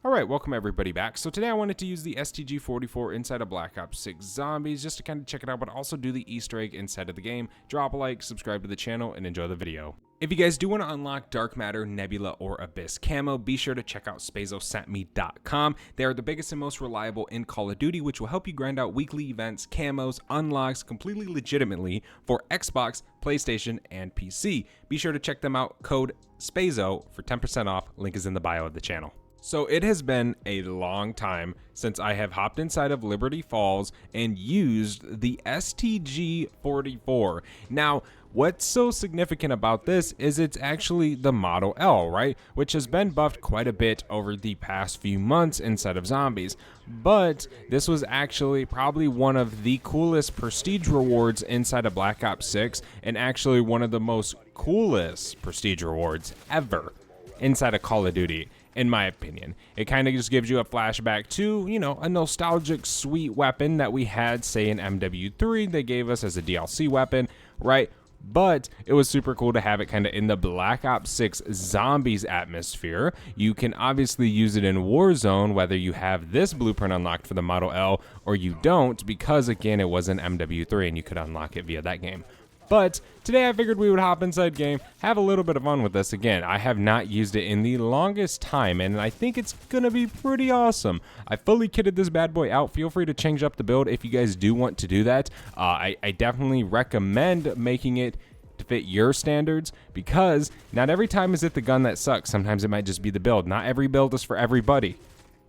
Alright, welcome everybody back. So today I wanted to use the STG 44 inside of Black Ops 6 Zombies just to kind of check it out, but also do the Easter egg inside of the game. Drop a like, subscribe to the channel, and enjoy the video. If you guys do want to unlock Dark Matter, Nebula, or Abyss camo, be sure to check out SpazosSentMe.com. They are the biggest and most reliable in Call of Duty, which will help you grind out weekly events, camos, unlocks completely legitimately for Xbox, PlayStation, and PC. Be sure to check them out. Code SPAZO for 10% off. Link is in the bio of the channel. So it has been a long time since I have hopped inside of Liberty Falls and used the STG 44. Now, what's so significant about this is it's actually the Model L, right? Which has been buffed quite a bit over the past few months inside of Zombies. But this was actually probably one of the coolest prestige rewards inside of Black Ops 6, and actually one of the most coolest prestige rewards ever inside of Call of Duty. In my opinion, it kind of just gives you a flashback to, you know, a nostalgic sweet weapon that we had, say, in MW3. They gave us as a DLC weapon, right? But it was super cool to have it kind of in the Black Ops 6 Zombies atmosphere. You can obviously use it in Warzone, whether you have this blueprint unlocked for the Model L or you don't, because again, it was in MW3 and you could unlock it via that game. But today I figured we would hop inside game, have a little bit of fun with this. Again, I have not used it in the longest time, and I think it's gonna be pretty awesome. I fully kitted this bad boy out. Feel free to change up the build if you guys do want to do that. I definitely recommend making it to fit your standards, because not every time is it the gun that sucks. Sometimes it might just be the build. Not every build is for everybody.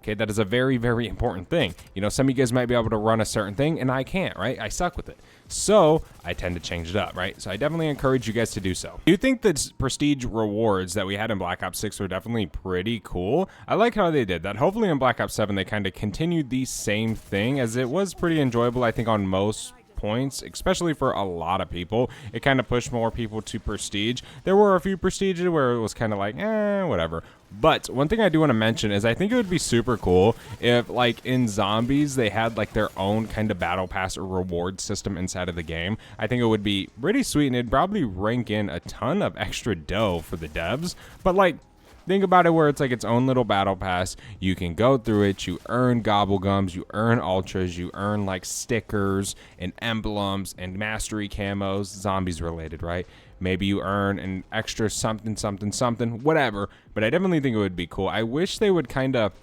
Okay, that is a very, very important thing. You know, some of you guys might be able to run a certain thing, and I can't, right? I suck with it. So I tend to change it up, right? So I definitely encourage you guys to do so. Do you think the prestige rewards that we had in Black Ops 6 were definitely pretty cool? I like how they did that. Hopefully in Black Ops 7, they kind of continued the same thing, as it was pretty enjoyable, I think, on most points, especially for a lot of people. It kind of pushed more people to prestige. There were a few prestiges where it was kind of like, whatever. But one thing I do want to mention is I think it would be super cool if, like, in Zombies, they had like their own kind of battle pass or reward system inside of the game. I think it would be pretty sweet, and it'd probably rank in a ton of extra dough for the devs. But like, think about it where it's like its own little battle pass. You can go through it, you earn gobblegums, you earn ultras, you earn like stickers and emblems and mastery camos, zombies related, right? Maybe you earn an extra something, something, something, whatever. But I definitely think it would be cool. I wish they would kind of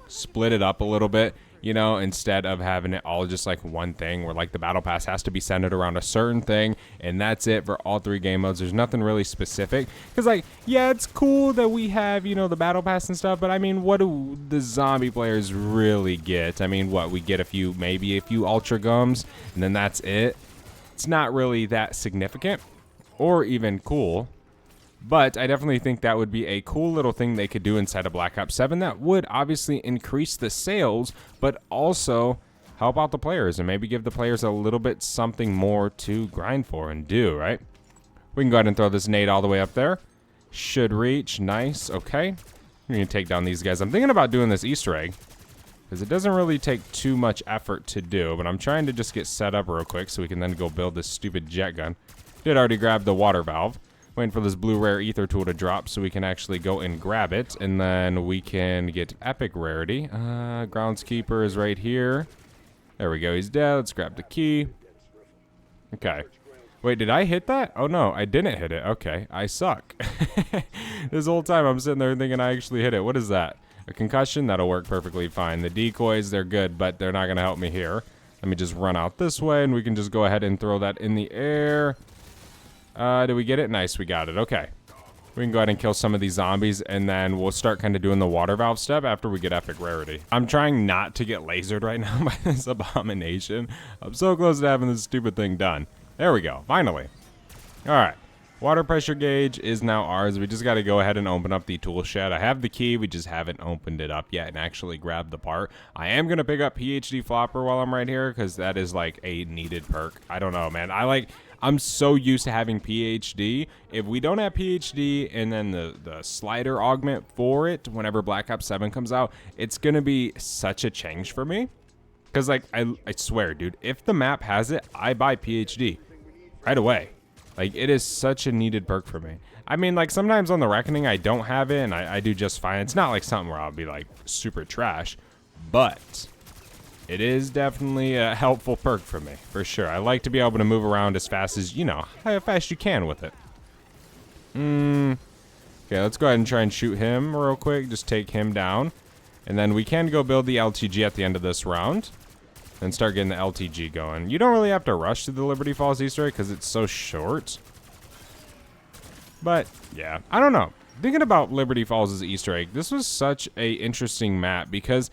split it up a little bit, you know, instead of having it all just like one thing where like the battle pass has to be centered around a certain thing and that's it for all three game modes. There's nothing really specific, because like, yeah, it's cool that we have, you know, the battle pass and stuff, but I mean, what do the zombie players really get? I mean, what, we get a few, maybe a few ultra gums, and then that's it. It's not really that significant or even cool. But I definitely think that would be a cool little thing they could do inside of Black Ops 7 that would obviously increase the sales, but also help out the players and maybe give the players a little bit something more to grind for and do, right? We can go ahead and throw this nade all the way up there. Should reach. Nice. Okay. We're going to take down these guys. I'm thinking about doing this Easter egg, because it doesn't really take too much effort to do, but I'm trying to just get set up real quick so we can then go build this stupid jet gun. Did already grab the water valve. Waiting for this blue rare ether tool to drop so we can actually go and grab it, and then we can get epic rarity. Groundskeeper is right here. There we go, he's dead. Let's grab the key. Okay. Wait, did I hit that? Oh no, I didn't hit it. Okay, I suck. This whole time I'm sitting there thinking I actually hit it. What is that? A concussion? That'll work perfectly fine. The decoys, they're good, but they're not gonna help me here. Let me just run out this way, and we can just go ahead and throw that in the air. Did we get it? Nice, we got it. Okay. We can go ahead and kill some of these zombies, and then we'll start kind of doing the water valve step after we get epic rarity. I'm trying not to get lasered right now by this abomination. I'm so close to having this stupid thing done. There we go. Finally. All right. Water pressure gauge is now ours. We just got to go ahead and open up the tool shed. I have the key. We just haven't opened it up yet and actually grabbed the part. I am going to pick up PhD flopper while I'm right here, because that is like a needed perk. I don't know, man. I'm so used to having PhD. If we don't have PhD and then the slider augment for it whenever Black Ops 7 comes out, it's going to be such a change for me. Because, like, I swear, dude, if the map has it, I buy PhD right away. Like, it is such a needed perk for me. I mean, like, sometimes on the Reckoning, I don't have it, and I do just fine. It's not like something where I'll be, like, super trash, but it is definitely a helpful perk for me, for sure. I like to be able to move around as fast as, you know, how fast you can with it. Okay, let's go ahead and try and shoot him real quick. Just take him down. And then we can go build the LTG at the end of this round. And start getting the LTG going. You don't really have to rush to the Liberty Falls Easter egg because it's so short. But, yeah. I don't know. Thinking about Liberty Falls' Easter egg, this was such a interesting map because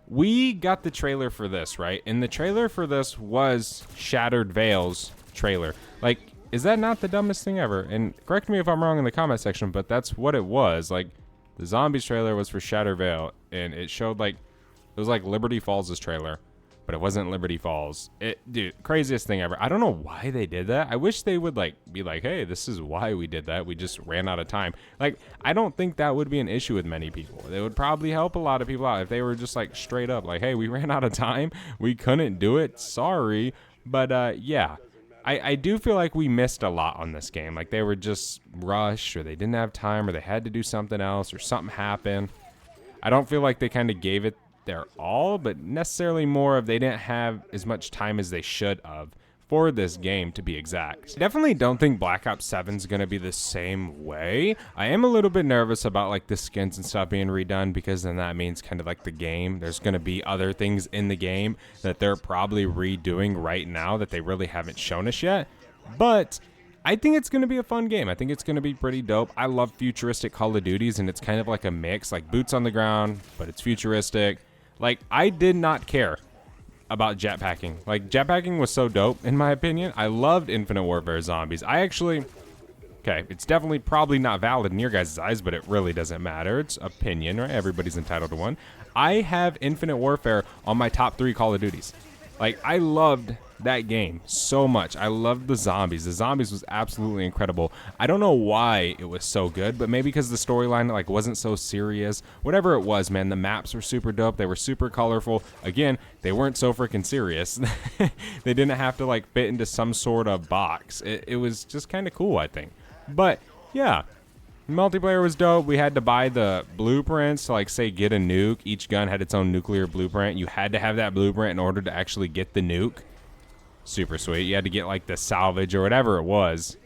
we got the trailer for this, right? And the trailer for this was Shattered Veil's trailer. Like, is that not the dumbest thing ever? And correct me if I'm wrong in the comment section, but that's what it was. Like, the Zombies trailer was for Shattered Veil, and it showed, like, it was like Liberty Falls' trailer. But it wasn't Liberty Falls. Dude, craziest thing ever. I don't know why they did that. I wish they would like be like, hey, this is why we did that. We just ran out of time. Like, I don't think that would be an issue with many people. It would probably help a lot of people out if they were just like straight up like, hey, we ran out of time. We couldn't do it. Sorry. But yeah, I do feel like we missed a lot on this game. Like they were just rushed or they didn't have time or they had to do something else or something happened. I don't feel like they kind of gave it their all, but necessarily more of they didn't have as much time as they should have for this game, to be exact. Definitely don't think Black Ops 7 is going to be the same way. I am a little bit nervous about like the skins and stuff being redone because then that means kind of like the game. There's going to be other things in the game that they're probably redoing right now that they really haven't shown us yet. But I think it's going to be a fun game. I think it's going to be pretty dope. I love futuristic Call of Duties, and it's kind of like a mix, like boots on the ground, but it's futuristic. Like, I did not care about jetpacking. Like, jetpacking was so dope, in my opinion. I loved Infinite Warfare Zombies. I actually... Okay, it's definitely probably not valid in your guys' eyes, but it really doesn't matter. It's opinion, right? Everybody's entitled to one. I have Infinite Warfare on my top 3 Call of Duties. Like, I loved that game so much. I loved the zombies. The zombies was absolutely incredible. I don't know why it was so good, but maybe because the storyline like wasn't so serious. Whatever it was, man, the maps were super dope. They were super colorful. Again, they weren't so freaking serious. They didn't have to like fit into some sort of box. It was just kind of cool, I think. But yeah, multiplayer was dope. We had to buy the blueprints to like say get a nuke. Each gun had its own nuclear blueprint. You had to have that blueprint in order to actually get the nuke. Super sweet. You had to get like the salvage or whatever it was.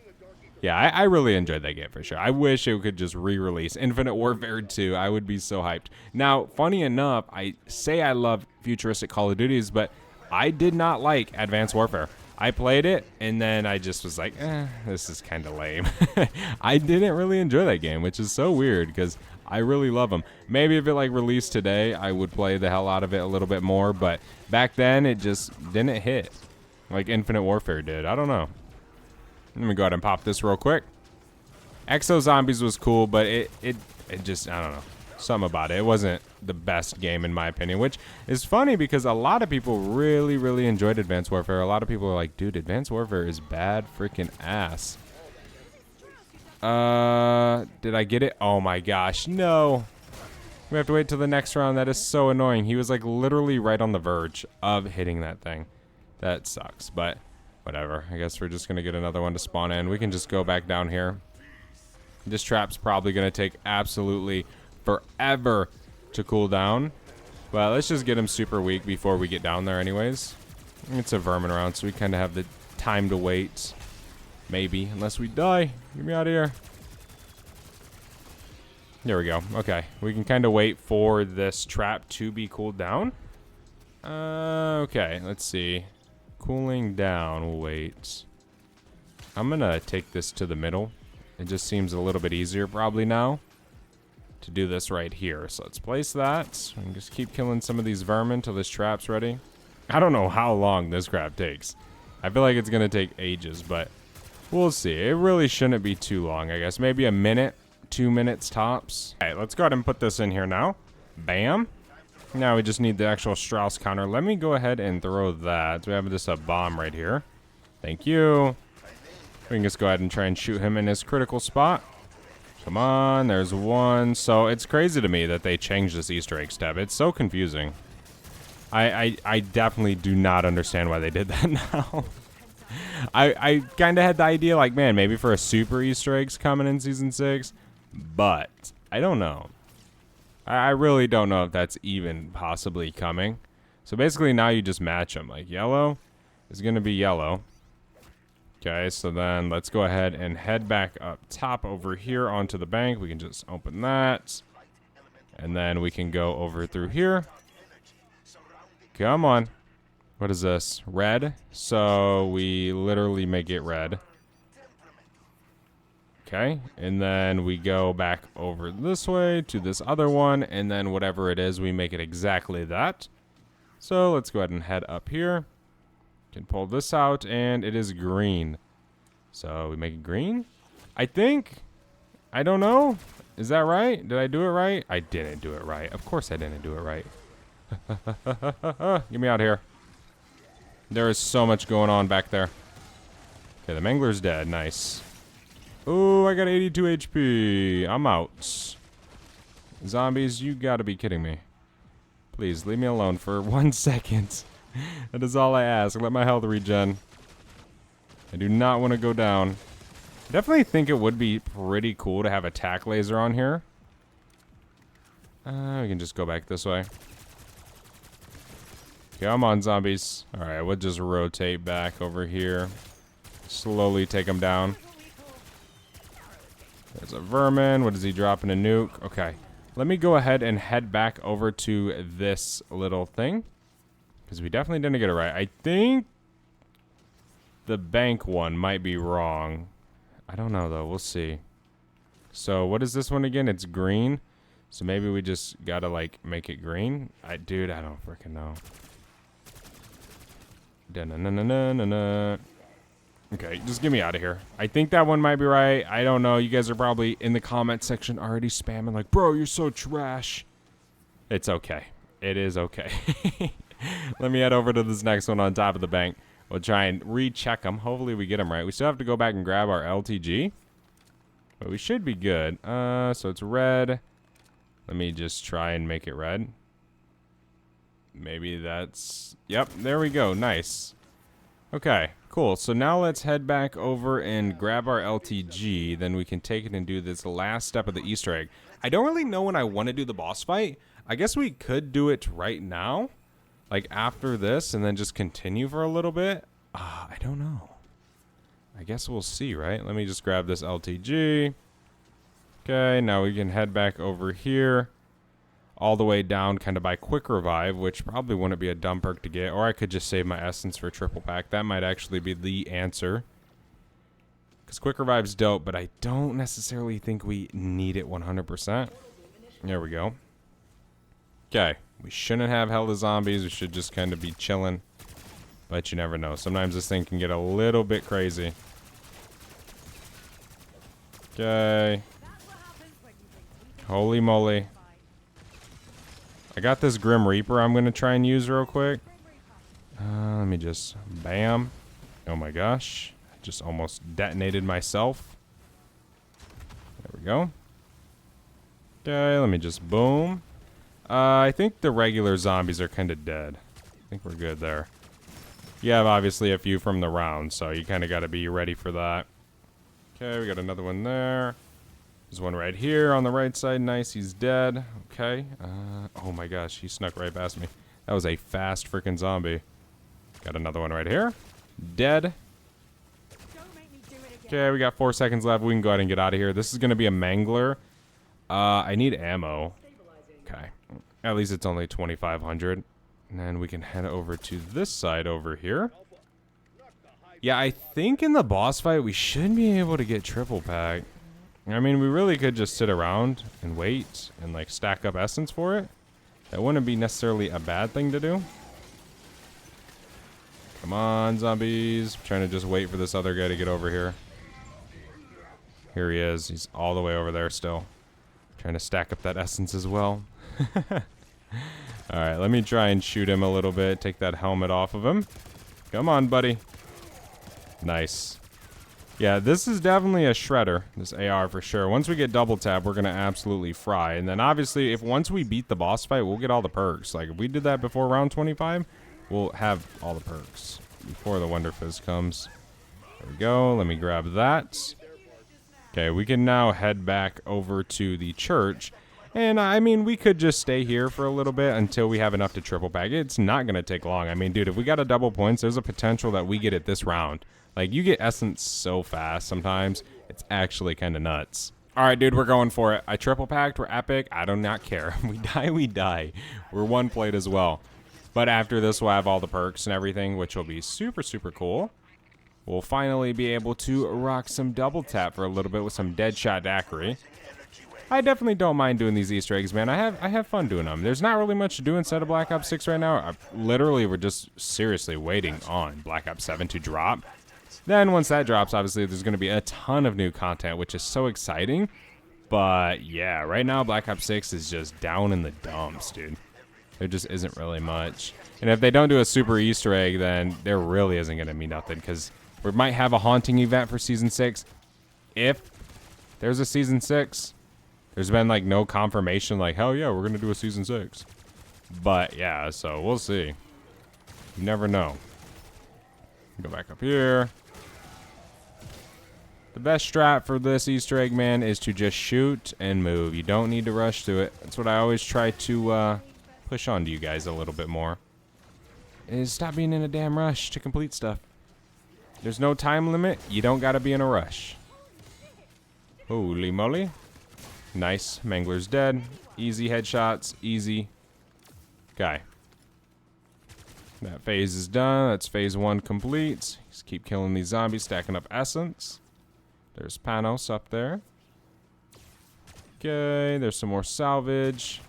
Yeah, I really enjoyed that game for sure. I wish it could just re-release Infinite Warfare 2. I would be so hyped. Now, funny enough, I say I love futuristic Call of Duties, but I did not like Advanced Warfare. I played it, and then I just was like, this is kind of lame. I didn't really enjoy that game, which is so weird because I really love them. Maybe if it like released today, I would play the hell out of it a little bit more, but back then it just didn't hit like Infinite Warfare did. I don't know. Let me go ahead and pop this real quick. Exo Zombies was cool, but it just, I don't know. Something about it. It wasn't the best game in my opinion, which is funny because a lot of people really, really enjoyed Advanced Warfare. A lot of people are like, dude, Advanced Warfare is bad freaking ass. Did I get it? Oh my gosh, no. We have to wait till the next round. That is so annoying. He was like literally right on the verge of hitting that thing. That sucks, but whatever. I guess we're just going to get another one to spawn in. We can just go back down here. This trap's probably going to take absolutely forever to cool down. But let's just get him super weak before we get down there anyways. It's a vermin round, so we kind of have the time to wait. Maybe, unless we die. Get me out of here. There we go. Okay, we can kind of wait for this trap to be cooled down. Okay, let's see. Cooling down, we'll wait. I'm gonna take this to the middle. It just seems a little bit easier probably now to do this right here. So let's place that and just keep killing some of these vermin till this trap's ready. I don't know how long this crap takes. I feel like it's gonna take ages, but we'll see. It really shouldn't be too long, I guess. Maybe a minute, 2 minutes tops. All right, let's go ahead and put this in here now. Bam. Now we just need the actual Strauss counter. Let me go ahead and throw that. We have just a bomb right here. Thank you. We can just go ahead and try and shoot him in his critical spot. Come on, there's one. So it's crazy to me that they changed this Easter egg step. It's so confusing. I definitely do not understand why they did that now. I kind of had the idea, like, man, maybe for a super Easter egg's coming in Season 6. But I don't know. I really don't know if that's even possibly coming. So basically now you just match them. Like, yellow is going to be yellow. Okay, so then let's go ahead and head back up top over here onto the bank. We can just open that. And then we can go over through here. Come on. What is this? Red. So we literally make it red. Okay, and then we go back over this way to this other one. And then whatever it is, we make it exactly that. So let's go ahead and head up here. Can pull this out, and it is green. So we make it green? I think. I don't know. Is that right? Did I do it right? I didn't do it right. Of course I didn't do it right. Get me out of here. There is so much going on back there. Okay, the Mangler's dead. Nice. Ooh, I got 82 HP. I'm out. Zombies, you gotta be kidding me. Please, leave me alone for 1 second. That is all I ask. Let my health regen. I do not want to go down. I definitely think it would be pretty cool to have a tack laser on here. We can just go back this way. Come on, zombies. Alright, we'll just rotate back over here. Slowly take them down. There's a vermin. What is he dropping? A nuke? Okay. Let me go ahead and head back over to this little thing. Because we definitely didn't get it right. I think the bank one might be wrong. I don't know, though. We'll see. So, what is this one again? It's green. So, maybe we just gotta, like, make it green. Dude, I don't freaking know. Da-na-na-na-na-na-na. Okay, just get me out of here. I think that one might be right. I don't know. You guys are probably in the comment section already spamming like, bro, you're so trash. It's okay. It is okay. Let me head over to this next one on top of the bank. We'll try and recheck them. Hopefully we get them right. We still have to go back and grab our LTG. But we should be good. So it's red. Let me just try and make it red. Maybe that's... Yep, there we go. Nice. Okay, cool. So now let's head back over and grab our LTG. Then we can take it and do this last step of the Easter egg. I don't really know when I want to do the boss fight. I guess we could do it right now. Like after this and then just continue for a little bit. I don't know. I guess we'll see, right? Let me just grab this LTG. Okay, now we can head back over here. All the way down kind of by quick revive, which probably wouldn't be a dumb perk to get. Or I could just save my essence for triple pack. That might actually be the answer. Because quick revive's dope, but I don't necessarily think we need it 100%. There we go. Okay. We shouldn't have hell to zombies. We should just kind of be chilling. But you never know. Sometimes this thing can get a little bit crazy. Okay. Holy moly. I got this Grim Reaper I'm going to try and use real quick. Let me just... Bam. Oh my gosh. Just almost detonated myself. There we go. Okay, let me just boom. I think the regular zombies are kind of dead. I think we're good there. You have obviously a few from the round, so you kind of got to be ready for that. Okay, we got another one there. There's one right here on the right side. Nice, he's dead. Okay. Oh my gosh, he snuck right past me. That was a fast freaking zombie. Got another one right here. Dead. Okay, we got 4 seconds left. We can go ahead and get out of here. This is going to be a mangler. I need ammo. Okay. At least it's only 2,500. And then we can head over to this side over here. Yeah, I think in the boss fight we should be able to get triple pack. I mean, we really could just sit around and wait and, like, stack up essence for it. That wouldn't be necessarily a bad thing to do. Come on, zombies. I'm trying to just wait for this other guy to get over here. Here he is. He's all the way over there still. Trying to stack up that essence as well. Alright, let me try and shoot him a little bit. Take that helmet off of him. Come on, buddy. Nice. Yeah, this is definitely a shredder, this AR for sure. Once we get double tap, we're going to absolutely fry. And then obviously, once we beat the boss fight, we'll get all the perks. Like, if we did that before round 25, we'll have all the perks before the Wonder Fizz comes. There we go. Let me grab that. Okay, we can now head back over to the church. And, I mean, we could just stay here for a little bit until we have enough to triple pack. It's not going to take long. I mean, dude, if we got a double points, there's a potential that we get it this round. Like, you get essence so fast sometimes. It's actually kind of nuts. All right, dude, we're going for it. I triple packed. We're epic. I do not care. We die, we die. We're one plate as well. But after this, we'll have all the perks and everything, which will be super, super cool. We'll finally be able to rock some double tap for a little bit with some dead shot daiquiri. I definitely don't mind doing these Easter eggs, man. I have fun doing them. There's not really much to do inside of Black Ops 6 right now. We're just seriously waiting on Black Ops 7 to drop. Then once that drops, obviously, there's going to be a ton of new content, which is so exciting. But yeah, right now, Black Ops 6 is just down in the dumps, dude. There just isn't really much. And if they don't do a super Easter egg, then there really isn't going to be nothing. Because we might have a haunting event for Season 6. If there's a Season 6. There's been, like, no confirmation, like, hell yeah, we're going to do a Season 6. But, yeah, so we'll see. You never know. Go back up here. The best strat for this Easter egg, man, is to just shoot and move. You don't need to rush through it. That's what I always try to push on to you guys a little bit more. Is stop being in a damn rush to complete stuff. There's no time limit. You don't got to be in a rush. Holy moly. Nice. Mangler's dead. Easy headshots. Easy. Okay. That phase is done. That's phase 1 complete. Just keep killing these zombies, stacking up essence. There's Panos up there. Okay, there's some more salvage.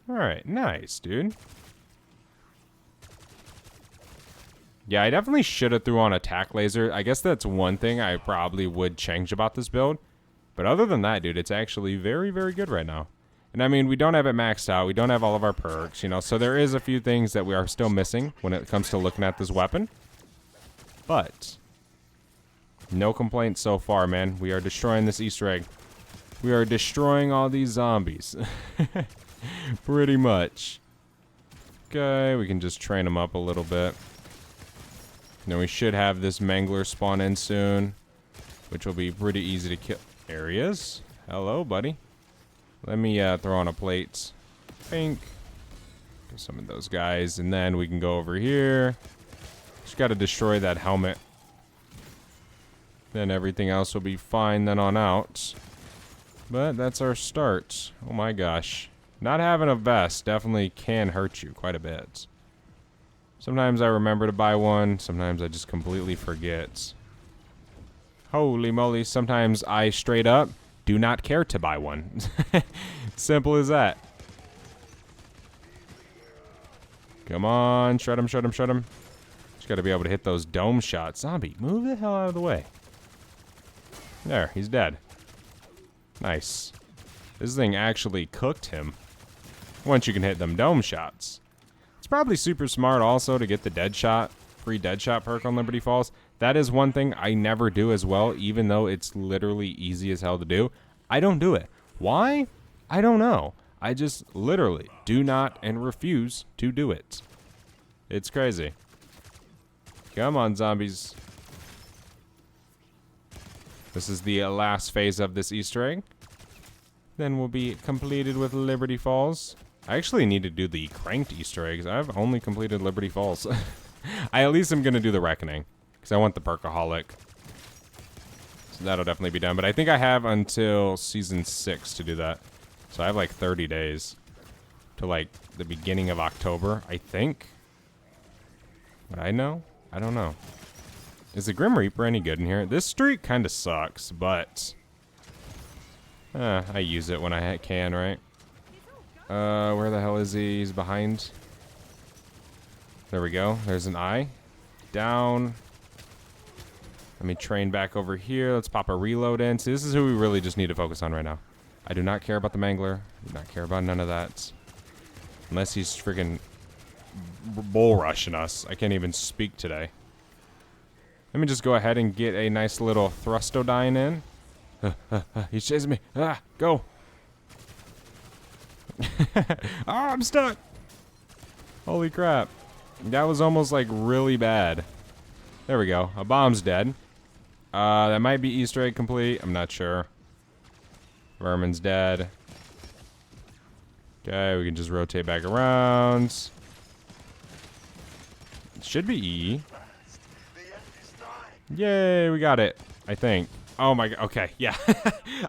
Alright, nice, dude. Yeah, I definitely should have threw on attack laser. I guess that's one thing I probably would change about this build. But other than that, dude, it's actually very, very good right now. And I mean, we don't have it maxed out. We don't have all of our perks, you know. So there is a few things that we are still missing when it comes to looking at this weapon. But no complaints so far, man. We are destroying this Easter egg. We are destroying all these zombies. Pretty much. Okay, we can just train them up a little bit. Then we should have this Mangler spawn in soon, which will be pretty easy to kill. Areas. Hello, buddy. Let me throw on a plate. Pink. Get some of those guys, and then we can go over here. Just got to destroy that helmet. Then everything else will be fine then on out. But that's our start. Oh my gosh. Not having a vest definitely can hurt you quite a bit. Sometimes I remember to buy one. Sometimes I just completely forget. Holy moly, sometimes I straight up do not care to buy one. Simple as that. Come on, shred him, shred him, shred him. Just got to be able to hit those dome shots. Zombie, move the hell out of the way. There, he's dead. Nice. This thing actually cooked him. Once you can hit them dome shots. It's probably super smart also to get the dead shot, free dead shot perk on Liberty Falls. That is one thing I never do as well, even though it's literally easy as hell to do. I don't do it. Why? I don't know. I just literally do not and refuse to do it. It's crazy. Come on, zombies. This is the last phase of this Easter egg. Then we'll be completed with Liberty Falls. I actually need to do the cranked Easter eggs. I've only completed Liberty Falls. I at least am going to do the Reckoning. Because I want the Perkaholic. So that'll definitely be done. But I think I have until Season 6 to do that. So I have like 30 days. To like the beginning of October, I think. Would I know? I don't know. Is the Grim Reaper any good in here? This streak kind of sucks, but... I use it when I can, right? Where the hell is he? He's behind. There we go. There's an eye. Down. Let me train back over here. Let's pop a reload in. See, this is who we really just need to focus on right now. I do not care about the Mangler. I do not care about none of that. Unless he's freaking bull rushing us. I can't even speak today. Let me just go ahead and get a nice little Thrustodyne in. He's chasing me. Ah, go. Oh, I'm stuck. Holy crap. That was almost like really bad. There we go. A bomb's dead. That might be Easter egg complete. I'm not sure. Vermin's dead. Okay, we can just rotate back around. It should be E. Yay, we got it. I think. Oh my god. Okay, yeah.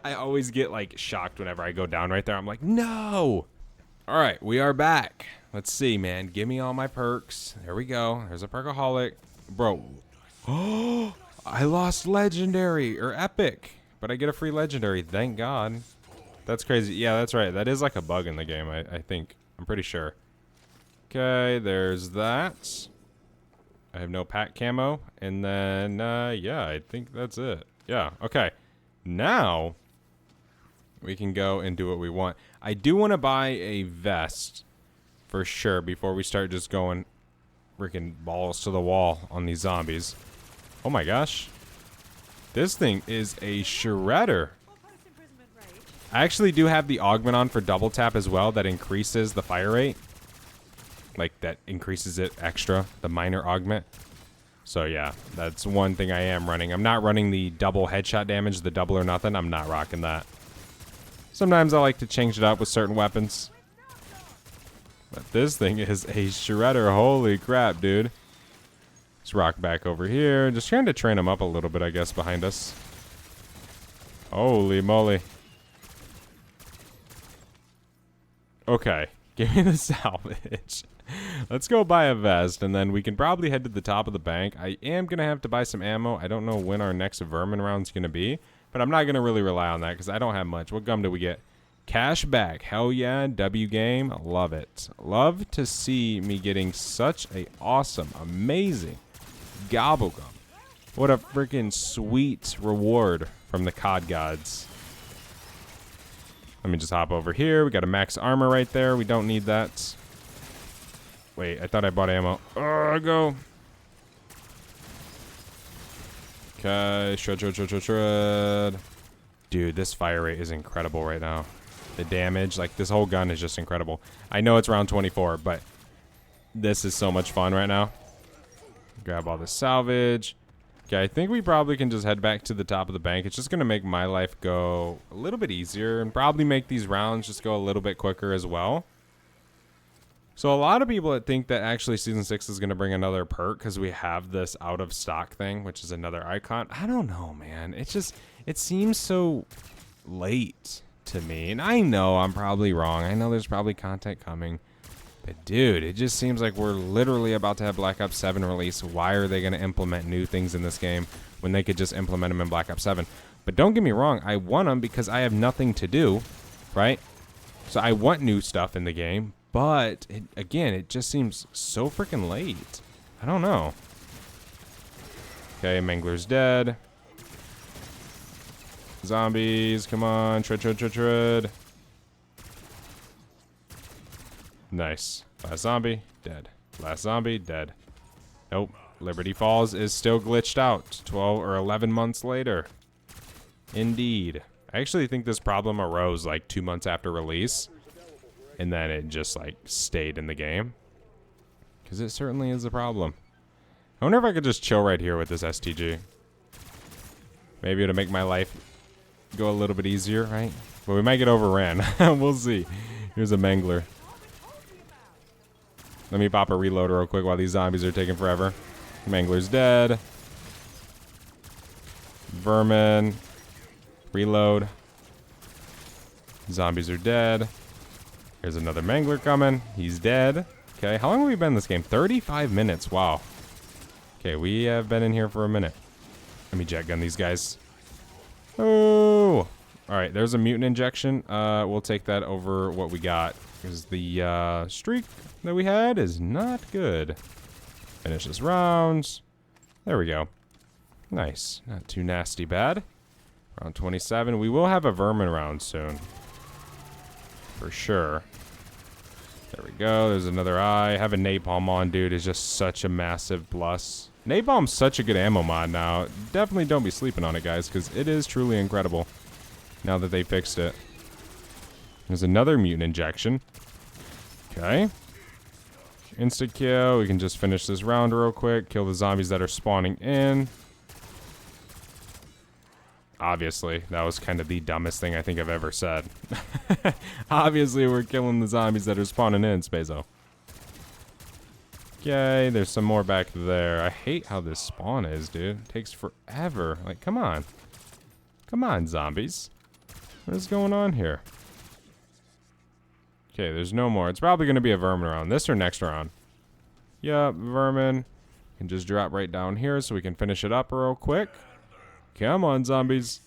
I always get like shocked whenever I go down right there. I'm like, no. All right, we are back. Let's see, man. Give me all my perks. There we go. There's a perkaholic. Bro. Oh, I lost legendary or epic, but I get a free legendary. Thank God. That's crazy. Yeah, that's right. That is like a bug in the game, I think. I'm pretty sure. Okay, there's that. I have no pack camo. And then, yeah, I think that's it. Yeah, okay. Now, we can go and do what we want. I do want to buy a vest for sure before we start just going freaking balls to the wall on these zombies. Oh my gosh. This thing is a shredder. I actually do have the augment on for double tap as well that increases the fire rate. Like that increases it extra, the minor augment. So yeah, that's one thing I am running. I'm not running the double headshot damage, the double or nothing. I'm not rocking that. Sometimes I like to change it up with certain weapons. But this thing is a shredder. Holy crap, dude. Let's rock back over here. Just trying to train him up a little bit, I guess, behind us. Holy moly. Okay. Give me the salvage. Let's go buy a vest, and then we can probably head to the top of the bank. I am going to have to buy some ammo. I don't know when our next vermin round's going to be, but I'm not going to really rely on that because I don't have much. What gum do we get? Cash back. Hell yeah. W game. Love it. Love to see me getting such a awesome, amazing gobble gum. What a freaking sweet reward from the COD gods. Let me just hop over here. We got a max armor right there. We don't need that. Wait, I thought I bought ammo. Oh, go. Okay, shred. Dude, this fire rate is incredible right now. The damage, like this whole gun is just incredible. I know it's round 24, but this is so much fun right now. Grab all the salvage. Okay, I think we probably can just head back to the top of the bank. It's just going to make my life go a little bit easier and probably make these rounds just go a little bit quicker as well. So a lot of people that think that actually Season 6 is going to bring another perk because we have this out of stock thing, which is another icon. I don't know, man. It seems so late to me. And I know I'm probably wrong. I know there's probably content coming. But dude, it just seems like we're literally about to have Black Ops 7 release. Why are they going to implement new things in this game when they could just implement them in Black Ops 7? But don't get me wrong, I want them because I have nothing to do, right? So I want new stuff in the game, but again, it just seems so freaking late. I don't know. Okay, Mangler's dead. Zombies, come on, tread. Nice. Last zombie, dead. Last zombie, dead. Nope. Liberty Falls is still glitched out 12 or 11 months later. Indeed. I actually think this problem arose like 2 months after release. And then it just like stayed in the game. Because it certainly is a problem. I wonder if I could just chill right here with this STG. Maybe it'll make my life go a little bit easier, right? But we might get overran. We'll see. Here's a Mangler. Let me pop a reload real quick while these zombies are taking forever. Mangler's dead. Vermin. Reload. Zombies are dead. Here's another Mangler coming. He's dead. Okay, how long have we been in this game? 35 minutes. Wow. Okay, we have been in here for a minute. Let me jet gun these guys. Oh! Alright, there's a mutant injection. We'll take that over what we got. Because the streak that we had is not good. Finish this round. There we go. Nice. Not too nasty bad. Round 27. We will have a vermin round soon. For sure. There we go. There's another eye. Having napalm on, dude, is just such a massive plus. Napalm's such a good ammo mod now. Definitely don't be sleeping on it, guys, because it is truly incredible now that they fixed it. There's another mutant injection. Okay. Insta kill. We can just finish this round real quick. Kill the zombies that are spawning in. Obviously, that was kind of the dumbest thing I think I've ever said. Obviously, we're killing the zombies that are spawning in, Spazo. Okay, there's some more back there. I hate how this spawn is, dude. It takes forever. Like, come on. Come on, zombies. What is going on here? Okay, there's no more. It's probably going to be a vermin round. This or next round. Yep, vermin. Can just drop right down here so we can finish it up real quick. Come on, zombies.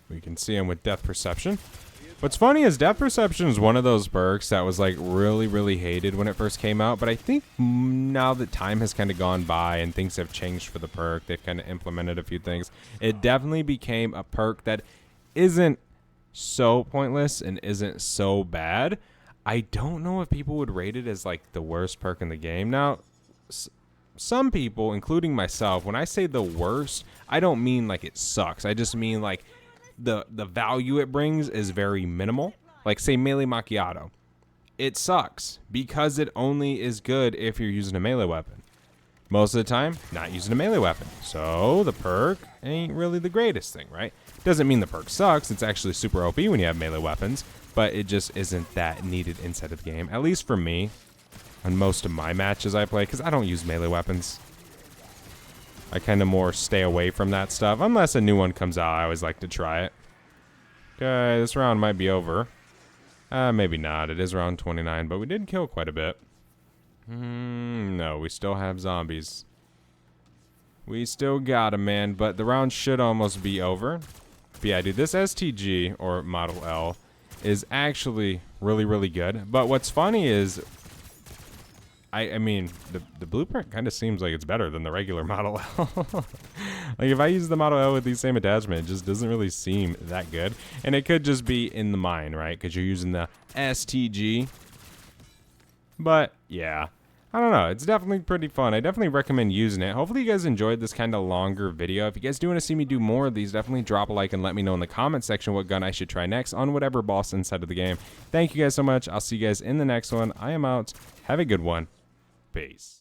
We can see them with death perception. What's funny is death perception is one of those perks that was like really, really hated when it first came out. But I think now that time has kind of gone by and things have changed for the perk, they've kind of implemented a few things. It definitely became a perk that isn't so pointless and isn't so bad. I don't know if people would rate it as like the worst perk in the game. Now, some people, including myself, when I say the worst, I don't mean like it sucks. I just mean like the value it brings is very minimal. Like say melee macchiato. It sucks because it only is good if you're using a melee weapon. Most of the time, not using a melee weapon. So the perk ain't really the greatest thing, right? Doesn't mean the perk sucks. It's actually super OP when you have melee weapons, but it just isn't that needed inside of the game. At least for me, on most of my matches I play, because I don't use melee weapons. I kind of more stay away from that stuff. Unless a new one comes out, I always like to try it. Okay, this round might be over. Maybe not. It is round 29, but we did kill quite a bit. No, we still have zombies. We still got them, man, but the round should almost be over. But yeah, dude, this STG, or Model L, is actually really, really good. But what's funny is, I mean, the blueprint kind of seems like it's better than the regular Model L. Like, if I use the Model L with the same attachment, it just doesn't really seem that good. And it could just be in the mine, right? Because you're using the STG. But, yeah. I don't know. It's definitely pretty fun. I definitely recommend using it. Hopefully you guys enjoyed this kind of longer video. If you guys do want to see me do more of these, definitely drop a like and let me know in the comment section what gun I should try next on whatever boss inside of the game. Thank you guys so much. I'll see you guys in the next one. I am out. Have a good one. Peace.